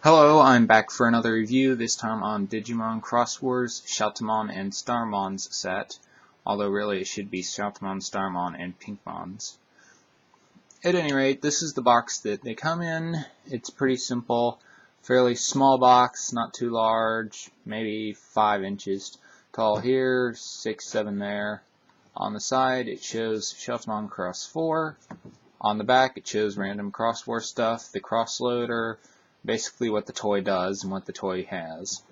Hello, I'm back for another review, this time on Digimon Xros Wars, Shoutmon and Starmons set, although really it should be Shoutmon, Starmon, and Pinkmons. At any rate, this is the box that they come in. It's pretty simple, fairly small box, not too large, maybe 5 inches tall here, 6, 7 there. On the side it shows Shoutmon Xros 4. On the back it shows random Xros Wars stuff, the cross loader, basically what the toy does and what the toy has.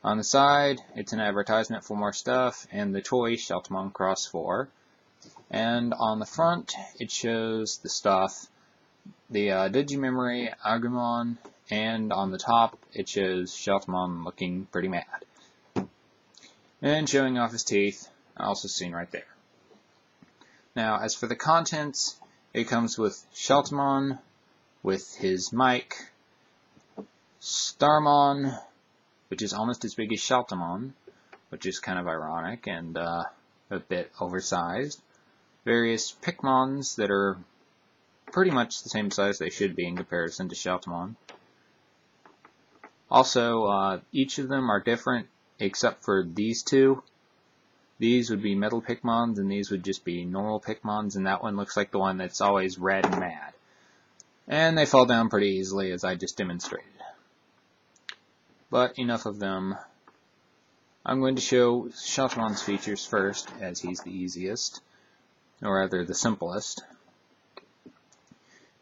On the side, it's an advertisement for more stuff and the toy Shoutmon Xros 4. And on the front, it shows the stuff, the Digimemory, Agumon, and on the top, it shows Shoutmon looking pretty mad. And showing off his teeth, also seen right there. Now, as for the contents, it comes with Shoutmon, with his mic, Starmon, which is almost as big as Shoutmon, which is kind of ironic and a bit oversized. Various Pinkmons that are pretty much the same size they should be in comparison to Shoutmon. Also, each of them are different except for these two. These would be metal Pinkmons and these would just be normal Pinkmons, and that one looks like the one that's always red and mad. And they fall down pretty easily, as I just demonstrated. But enough of them. I'm going to show Shoutmon's features first, as he's the easiest, or rather the simplest.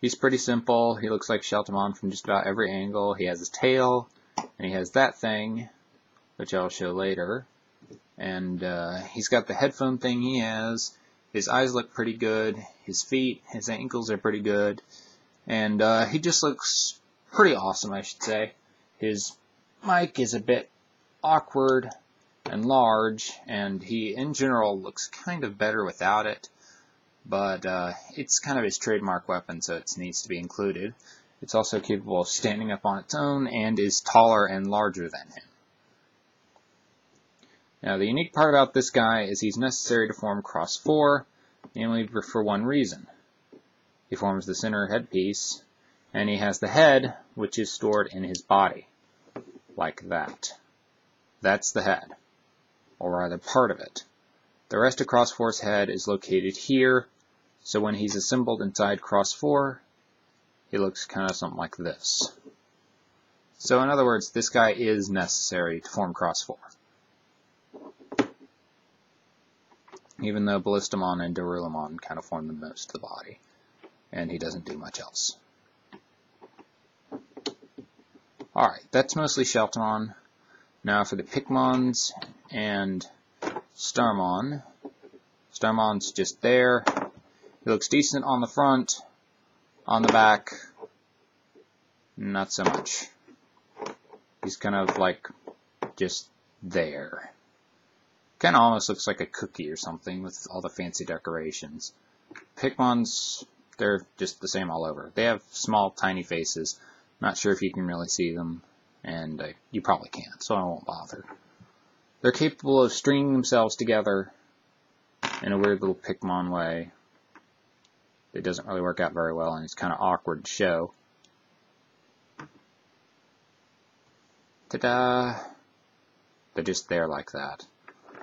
He's pretty simple. He looks like Shoutmon from just about every angle. He has his tail, and he has that thing, which I'll show later. And he's got the headphone thing he has. His eyes look pretty good. His feet, his ankles are pretty good. And he just looks pretty awesome, I should say. His mic is a bit awkward and large, and he, in general, looks kind of better without it. But it's kind of his trademark weapon, so it needs to be included. It's also capable of standing up on its own, and is taller and larger than him. Now, the unique part about this guy is he's necessary to form Xros 4, namely for one reason. He forms the center headpiece, and he has the head, which is stored in his body, like that. That's the head, or rather part of it. The rest of Xros 4's head is located here, so when he's assembled inside Xros 4, he looks kind of something like this. So in other words, this guy is necessary to form Xros 4. Even though Ballistamon and Darullamon kind of form the most of the body. And he doesn't do much else. Alright, that's mostly Shoutmon. Now for the Pinkmons and Starmon. Starmon's just there. He looks decent on the front. On the back, not so much. He's kind of like just there. Kind of almost looks like a cookie or something with all the fancy decorations. Pinkmons, they're just the same all over. They have small, tiny faces. Not sure if you can really see them, and you probably can't, so I won't bother. They're capable of stringing themselves together in a weird little Pinkmon way. It doesn't really work out very well, and it's kind of awkward to show. Ta-da! They're just there like that.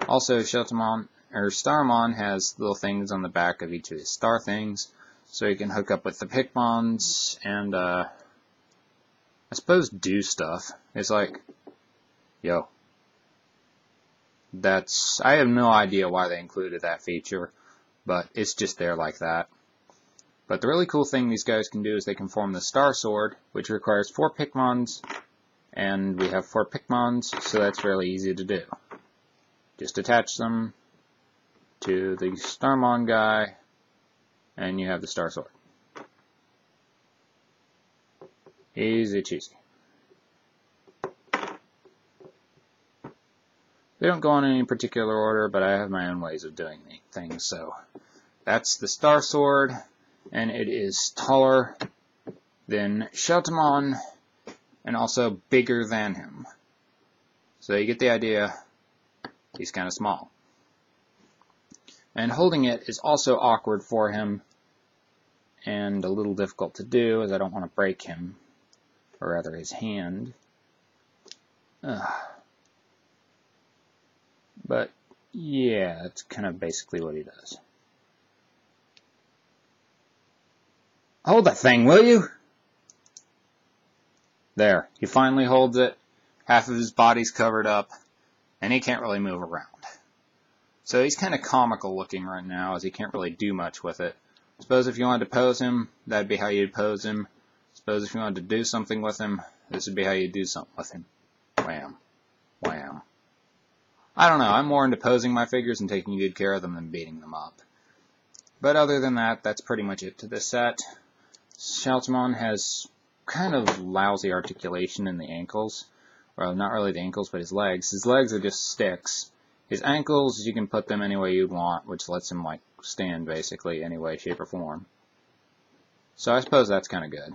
Also, Starmon has little things on the back of each of his star things, so you can hook up with the Pinkmons and, I suppose do stuff. It's like, yo. I have no idea why they included that feature, but it's just there like that. But the really cool thing these guys can do is they can form the Star Sword, which requires 4 Pinkmons, and we have 4 Pinkmons, so that's fairly easy to do. Just attach them to the Starmon guy, and you have the Star Sword. Easy cheesy. They don't go in any particular order, but I have my own ways of doing things, so that's the Star Sword, and it is taller than Shoutmon, and also bigger than him. So you get the idea. He's kind of small. And holding it is also awkward for him, and a little difficult to do, as I don't want to break him. or rather his hand. But yeah, that's kind of basically what he does. Hold that thing, will you? There, he finally holds it. Half of his body's covered up, and he can't really move around. So he's kind of comical looking right now, as he can't really do much with it. Suppose if you wanted to pose him, that'd be how you'd pose him. Suppose if you wanted to do something with him, this would be how you'd do something with him. Wham. Wham. I don't know, I'm more into posing my figures and taking good care of them than beating them up. But other than that, that's pretty much it to this set. Shoutmon has kind of lousy articulation in the ankles. Well, not really the ankles, but his legs. His legs are just sticks. His ankles, you can put them any way you want, which lets him, like, stand, basically, any way, shape, or form. So I suppose that's kind of good.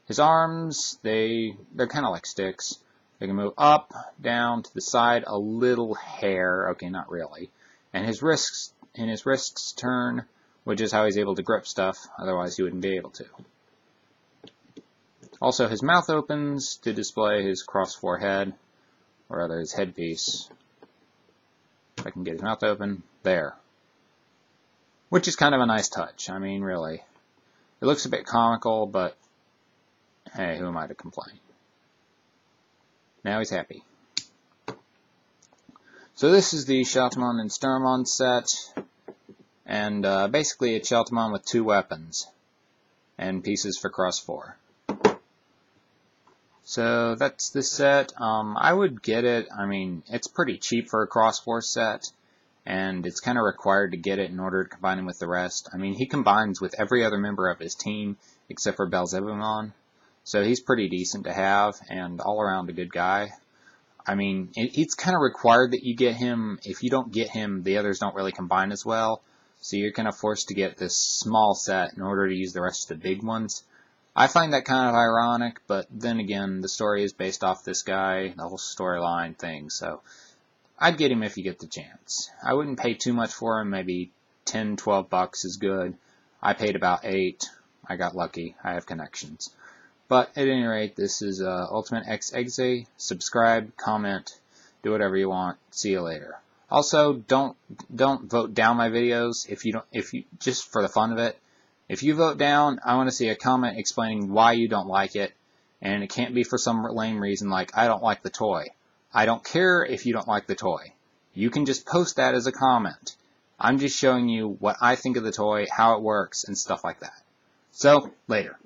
His arms, they're kind of like sticks. They can move up, down, to the side, a little hair. Okay, not really. And his wrists turn, which is how he's able to grip stuff. Otherwise, he wouldn't be able to. Also, his mouth opens to display his cross forehead, or rather his headpiece. If I can get his mouth open, there. Which is kind of a nice touch. I mean, really. It looks a bit comical, but hey, who am I to complain? Now he's happy. So this is the Shoutmon and Starmons set, and basically it's Shoutmon with 2 weapons, and pieces for cross 4. So that's the set. I would get it. I mean, it's pretty cheap for a cross 4 set, and it's kind of required to get it in order to combine him with the rest. I mean, he combines with every other member of his team except for Belzebubon, so he's pretty decent to have, and all around a good guy. I mean, it's kind of required that you get him. If you don't get him, the others don't really combine as well, so you're kind of forced to get this small set in order to use the rest of the big ones. I find that kind of ironic, but then again, the story is based off this guy, the whole storyline thing, so I'd get him if you get the chance. I wouldn't pay too much for him, maybe 10, 12 bucks is good. I paid about 8. I got lucky. I have connections. But at any rate, this is Ultimate X Exe. Subscribe, comment, do whatever you want. See you later. Also, don't vote down my videos if you just for the fun of it. If you vote down, I want to see a comment explaining why you don't like it, and it can't be for some lame reason like, I don't like the toy. I don't care if you don't like the toy. You can just post that as a comment. I'm just showing you what I think of the toy, how it works, and stuff like that. So, later.